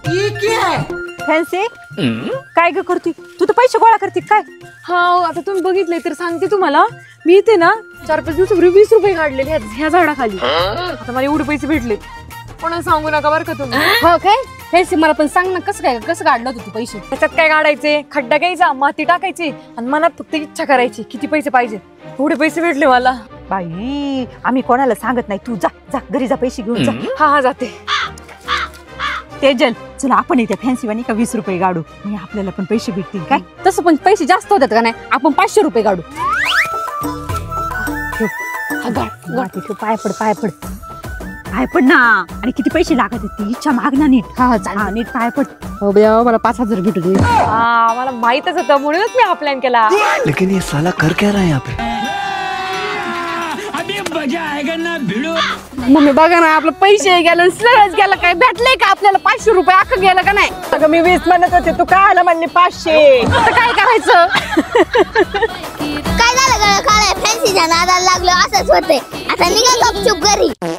Fancy काय ग करती तू? तर पैसे गोळा करते काय? हा आता तुम्ही बघितले तर सांगते तुम्हाला, मी इथे ना 4-5 दिवसापूर्वी 20 रुपये काढलेले ह्या झाडाखाली. आता मला एवढे पैसे भेटलेत. कोणाला सांगू नका बरं का तुम्ही. हो काय फॅन्सी, मला पण सांग ना कसं काढलं होतं तू पैसे? त्याच्यात काय काढायचे, खड्डा घ्यायचा, माती टाकायची आणि मनात फक्त इच्छा करायची किती पैसे पाहिजे. एवढे पैसे भेटले मला. बाई आम्ही कोणाला सांगत नाही, तू जा जा घरी जा, पैसे घेऊन जा. हा जाते. तेजल चला आपण इथे फॅन्सी वाणी का 20 रुपये काढू, म्हणजे आपल्याला पण पैसे भेटतील. काय तसं पण पैसे जास्त होतात का नाही? आपण 500 रुपये काढू. पाय पड ना. आणि किती पैसे लागत आहेत ती इच्छा माग ना नीट. हा चालेल. नीट पाय पड. हो बया मला 5000 भेटू दे. मला माहितच होतं म्हणूनच मी हा प्लॅन केला. लेकिन ये साला कर क्या रहा है यहाँ पे? मम्मी बघा ना आपलं पैसे गेलं, सगळंच गेलं. काय भेटलंय का आपल्याला? 500 रुपये अख्खं गेलं का नाही? अगं मी 20 म्हणत होते, तू काय आला म्हणली 500. आता काय करायचं? काय झालं गं? काय फॅन्सीच्या नादाला लागलो असंच होतंय. आता निघा गपचूप घरी.